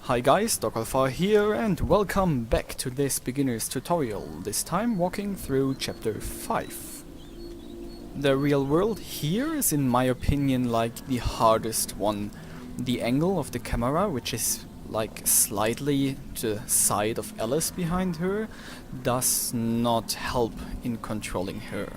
Hi guys, dollhead here and welcome back to this beginner's tutorial, this time walking through chapter 5. The real world here is in my opinion like the hardest one. The angle of the camera, which is like slightly to the side of Alice behind her, does not help in controlling her.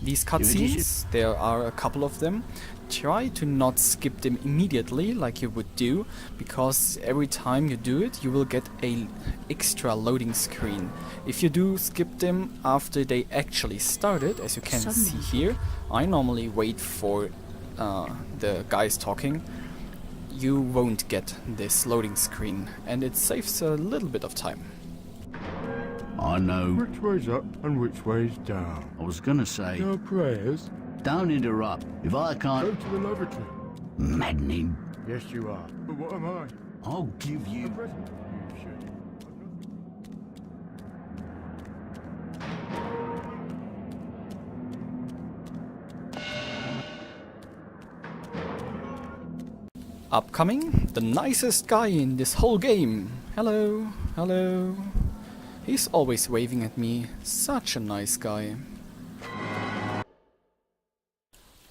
These cutscenes, there are a couple of them. Try to not skip them immediately like you would do, because every time you do it you will get a extra loading screen. If you do skip them after they actually started, as you can see here, I normally wait for the guys talking, you won't get this loading screen and it saves a little bit of time. I know. Which way's up and which way's down? I was gonna say, No prayers. don't interrupt. If I Go can't... to the lavatory. Maddening. Yes, you are. But what am I? I'll give A you... present. You should. Upcoming, the nicest guy in this whole game. Hello, hello. He's always waving at me, such a nice guy.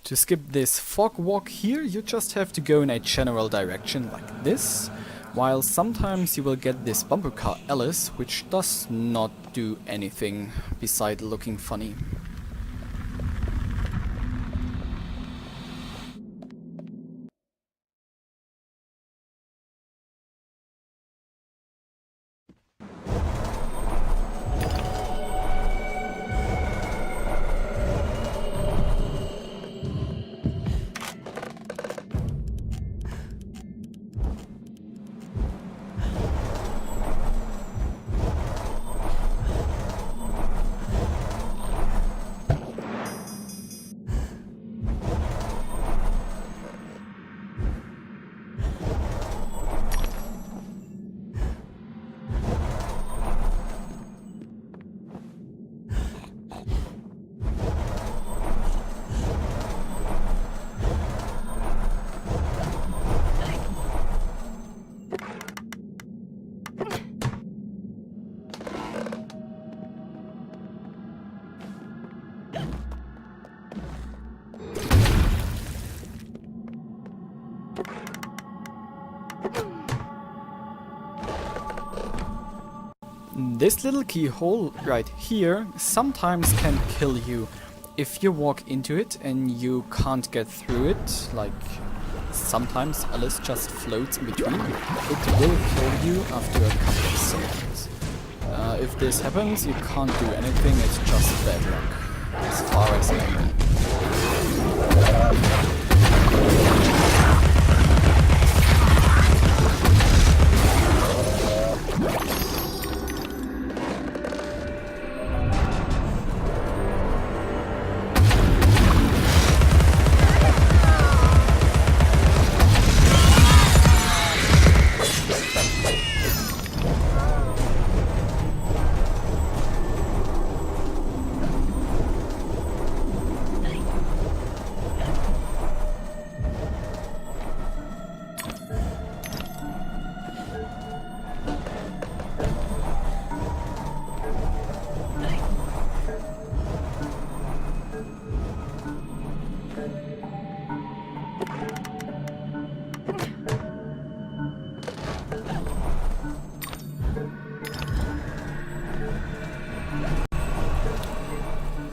To skip this fog walk here, you just have to go in a general direction like this, while sometimes you will get this bumper car Alice, which does not do anything beside looking funny. This little keyhole right here sometimes can kill you. If you walk into it and you can't get through it, like sometimes Alice just floats in between, it will kill you after a couple of seconds. If this happens, you can't do anything, it's just bad luck, as far as I know.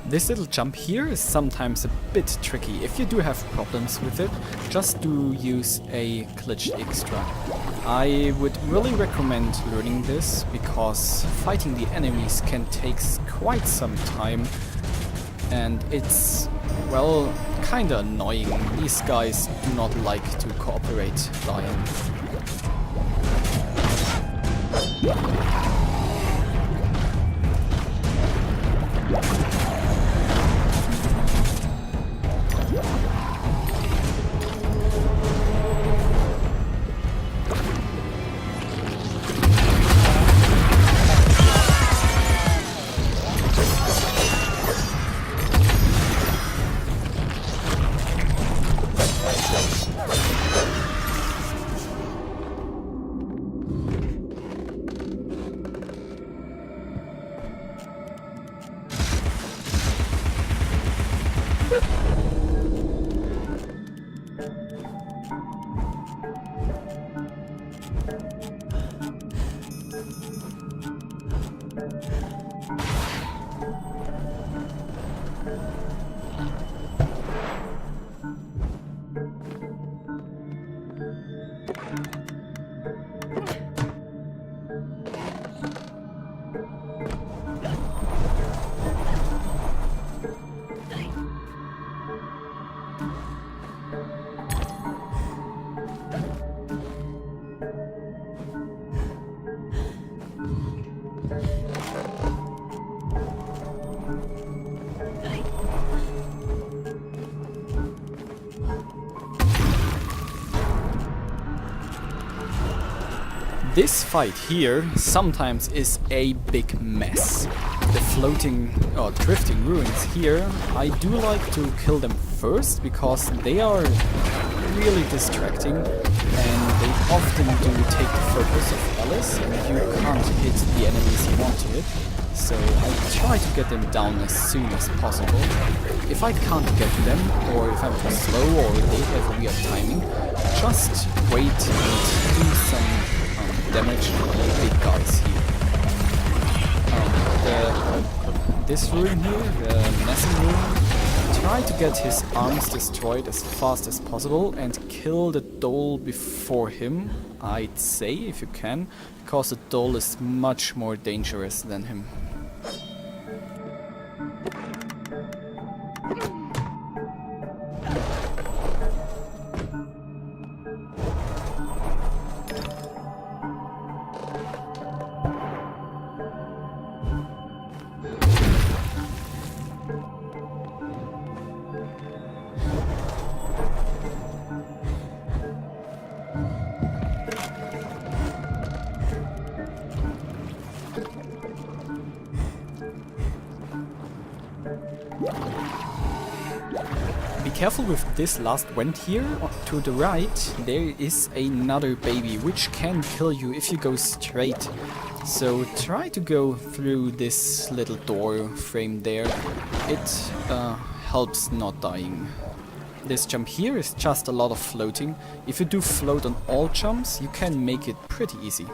This little jump here is sometimes a bit tricky. If you do have problems with it, just do use a glitched extra. I would really recommend learning this, because fighting the enemies can take quite some time and it's, well, kinda annoying. These guys do not like to cooperate, dying. this fight here sometimes is a big mess. The floating or drifting ruins here, I do like to kill them first because they are really distracting and they often do take the focus of Alice and you can't hit the enemies you want to hit. So I try to get them down as soon as possible. If I can't get to them, or if I'm too slow or they have weird timing, just wait and do some damage to the big guys here. This ruin here, the Messing ruin, try to get his arms destroyed as fast as possible and kill the doll before him, I'd say, if you can, because the doll is much more dangerous than him. Be careful with this last vent here. To the right there is another baby which can kill you if you go straight. So try to go through this little door frame there. It helps not dying. This jump here is just a lot of floating. If you do float on all jumps, you can make it pretty easy.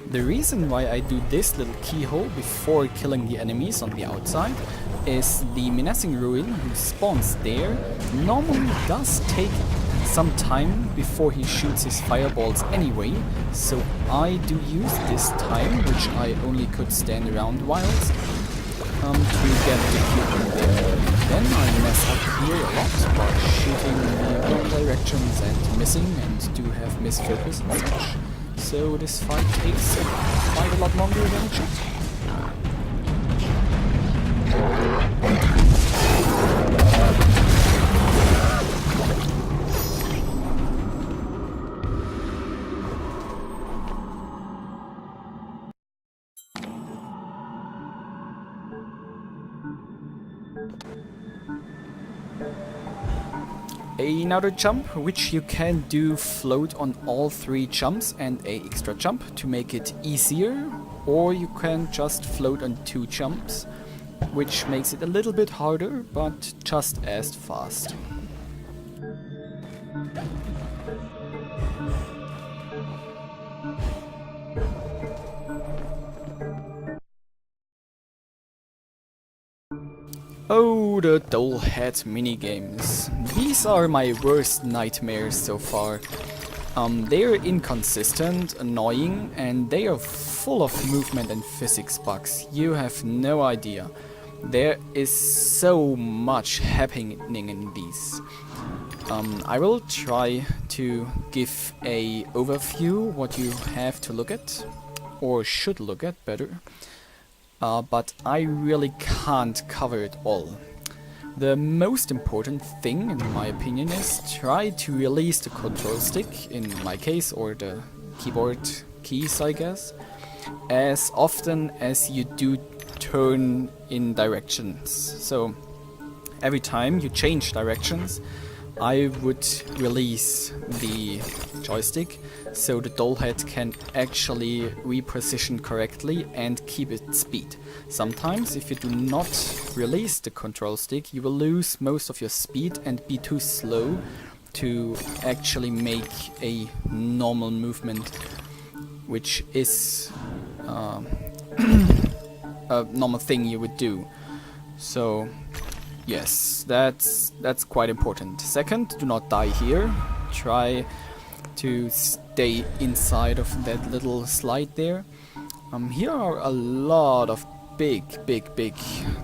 The reason why I do this little keyhole before killing the enemies on the outside is the menacing ruin who spawns there normally does take some time before he shoots his fireballs anyway, so I do use this time, which I only could stand around whilst, to get the cube in there. Then I mess up here a lot by shooting the wrong directions and missing and do have misfocus and such. So this fight takes quite a lot longer than it should. Another jump, which you can do float on all 3 jumps and a extra jump to make it easier, or you can just float on 2 jumps, which makes it a little bit harder, but just as fast. Oh, the dollhead minigames. These are my worst nightmares so far. They're inconsistent, annoying, and they are full of movement and physics bugs. You have no idea. There is so much happening in these. I will try to give a overview what you have to look at, or should look at better. But I really can't cover it all. The most important thing, in my opinion, is try to release the control stick, in my case, or the keyboard keys, I guess, as often as you do turn in directions. So every time you change directions, I would release the joystick so the dollhead can actually reposition correctly and keep its speed. Sometimes if you do not release the control stick, you will lose most of your speed and be too slow to actually make a normal movement, which is a normal thing you would do. So yes, that's quite important. Second, do not die here. Try to stay inside of that little slide there. Here are a lot of big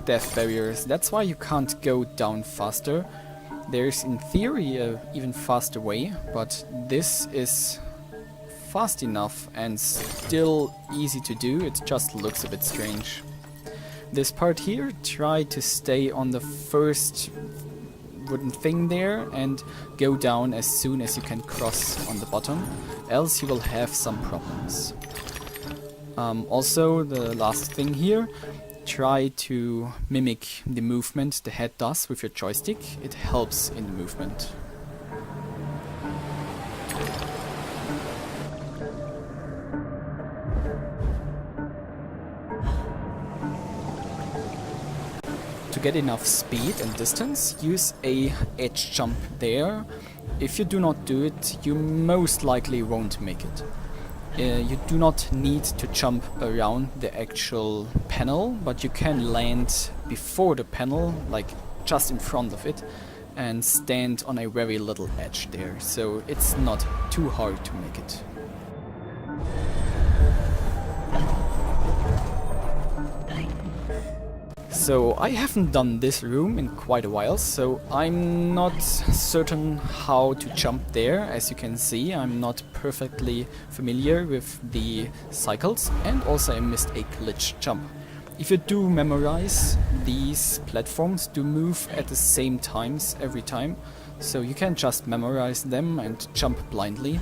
death barriers. That's why you can't go down faster. There's in theory a even faster way, but this is fast enough and still easy to do. It just looks a bit strange. This part here, try to stay on the first wooden thing there and go down as soon as you can cross on the bottom, else you will have some problems. Also, the last thing here, try to mimic the movement the head does with your joystick. It helps in the movement. To get enough speed and distance, use a edge jump there. If you do not do it, you most likely won't make it. You do not need to jump around the actual panel, but you can land before the panel, like just in front of it, and stand on a very little edge there, so it's not too hard to make it. So I haven't done this room in quite a while, so I'm not certain how to jump there. As you can see, I'm not perfectly familiar with the cycles, and also I missed a glitch jump. If you do memorize, these platforms do move at the same times every time, so you can just memorize them and jump blindly,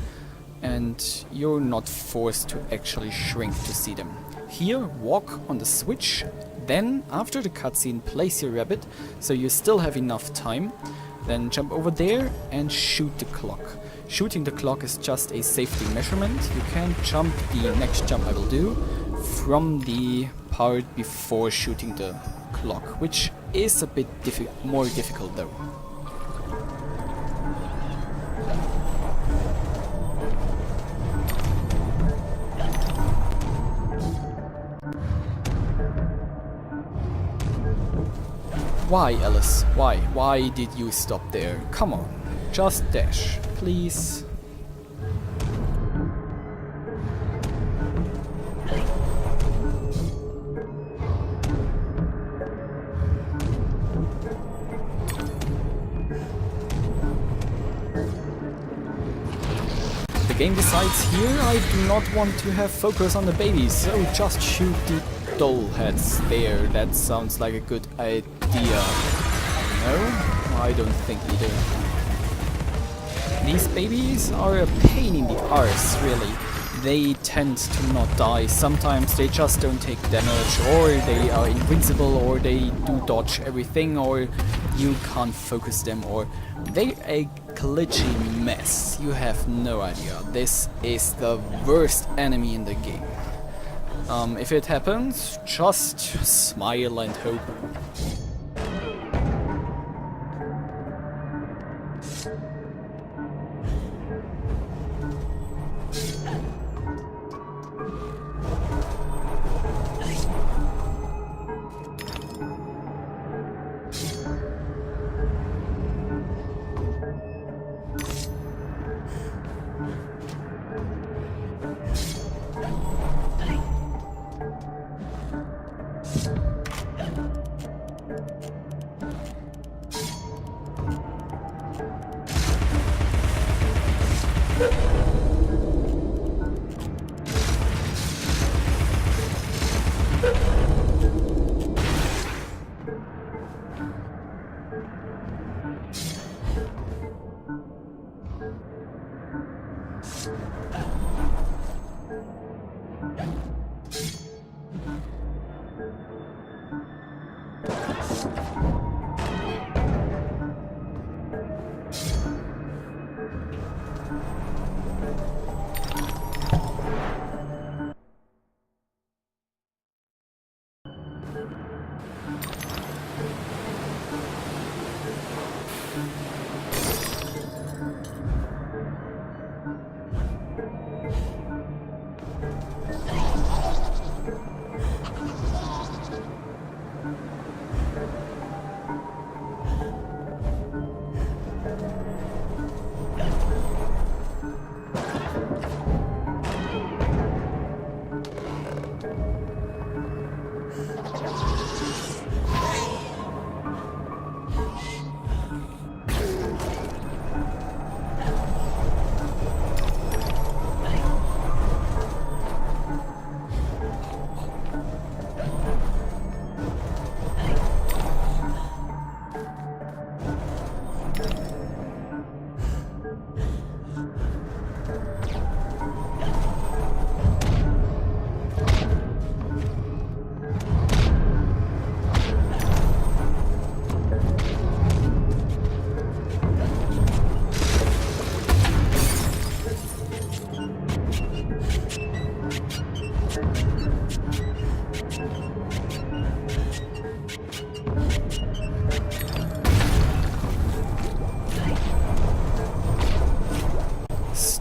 and you're not forced to actually shrink to see them. Here, walk on the switch. Then, after the cutscene, place your rabbit, so you still have enough time. Then jump over there and shoot the clock. Shooting the clock is just a safety measurement. You can jump the next jump I will do from the part before shooting the clock, which is a bit more difficult though. Why, Alice? Why? Why did you stop there? Come on, just dash, please. The game decides here I do not want to have focus on the babies, so just shoot the doll heads there. That sounds like a good idea. No? I don't think either. These babies are a pain in the arse, really. They tend to not die. Sometimes they just don't take damage, or they are invincible, or they do dodge everything, or you can't focus them, or they're a glitchy mess. You have no idea. This is the worst enemy in the game. If it happens, just smile and hope.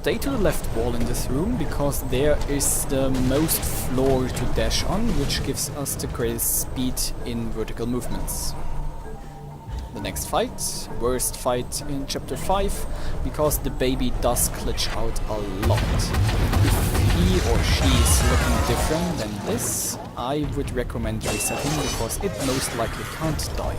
stay to the left wall in this room, because there is the most floor to dash on, which gives us the greatest speed in vertical movements. The next fight, worst fight in chapter 5, because the baby does glitch out a lot. If he or she is looking different than this, I would recommend resetting, because it most likely can't die.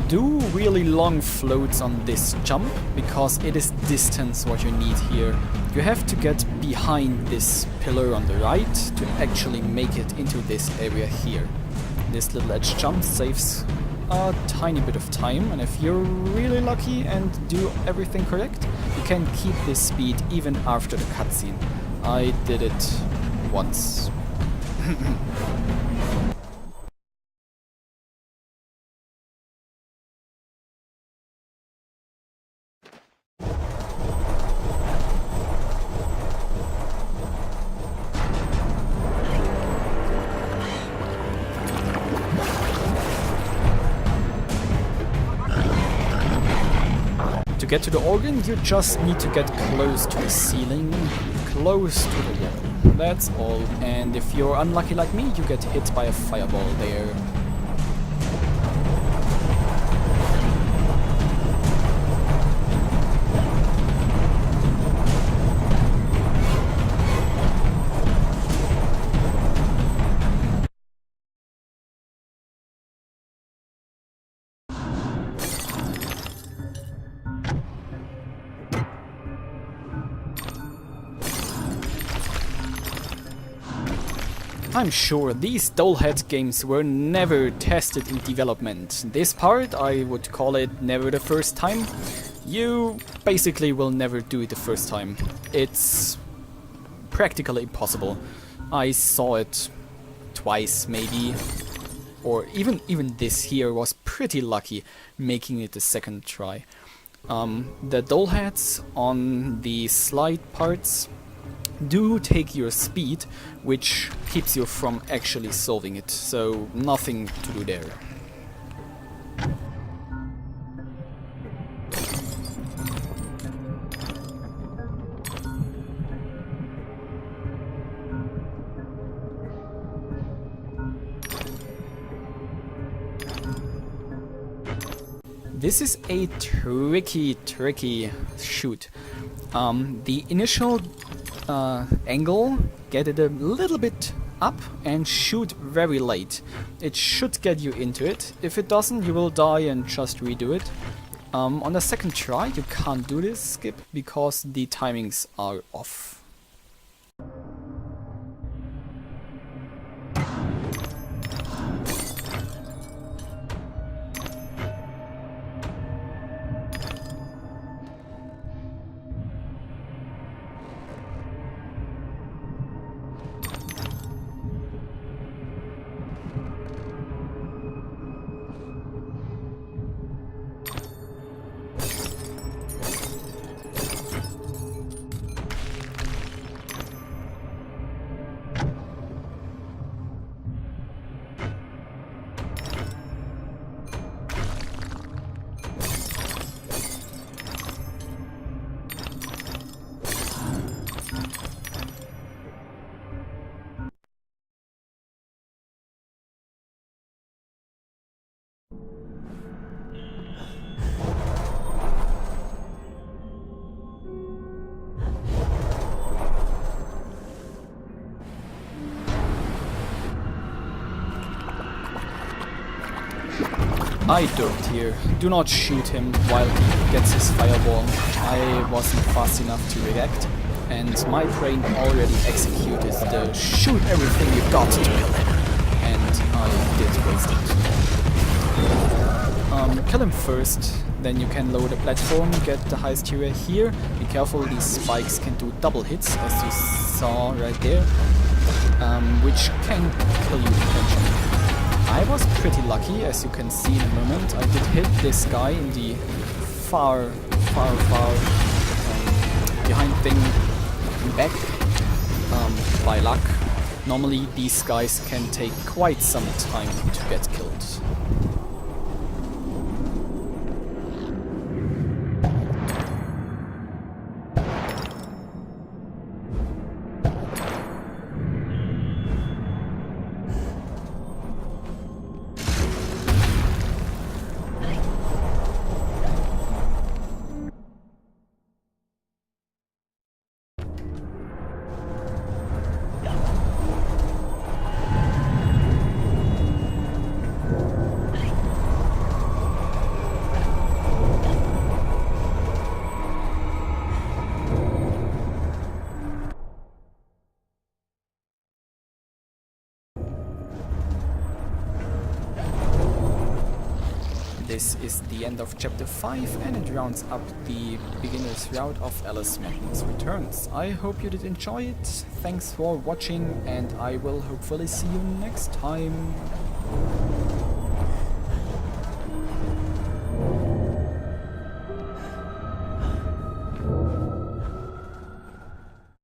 Do really long floats on this jump, because it is distance what you need here. You have to get behind this pillar on the right to actually make it into this area here. This little edge jump saves a tiny bit of time, and if you're really lucky and do everything correct, you can keep this speed even after the cutscene. I did it once. To get to the organ, you just need to get close to the ceiling, close to the wall. That's all. And if you're unlucky like me, you get hit by a fireball there. I'm sure these dollhead games were never tested in development. This part, I would call it never the first time. You basically will never do it the first time. It's practically impossible. I saw it twice maybe, or even this here was pretty lucky making it the second try. The dollheads on the slide parts do take your speed, which keeps you from actually solving it, so nothing to do there. This is a tricky shoot. The initial angle, get it a little bit up and shoot very late. It should get you into it. If it doesn't, you will die and just redo it. On the second try, you can't do this skip because the timings are off. I dirt here. Do not shoot him while he gets his fireball. I wasn't fast enough to react, and my brain already executed the shoot everything you got to kill him. And I did waste it. Kill him first, then you can lower the platform, get the highest tier here. Be careful, these spikes can do double hits, as you saw right there, which can kill you potentially. I was pretty lucky, as you can see in a moment. I did hit this guy in the far behind thing back by luck. Normally these guys can take quite some time to get killed. This is the end of chapter 5 and it rounds up the beginner's route of Alice Madness Returns. I hope you did enjoy it, thanks for watching and I will hopefully see you next time.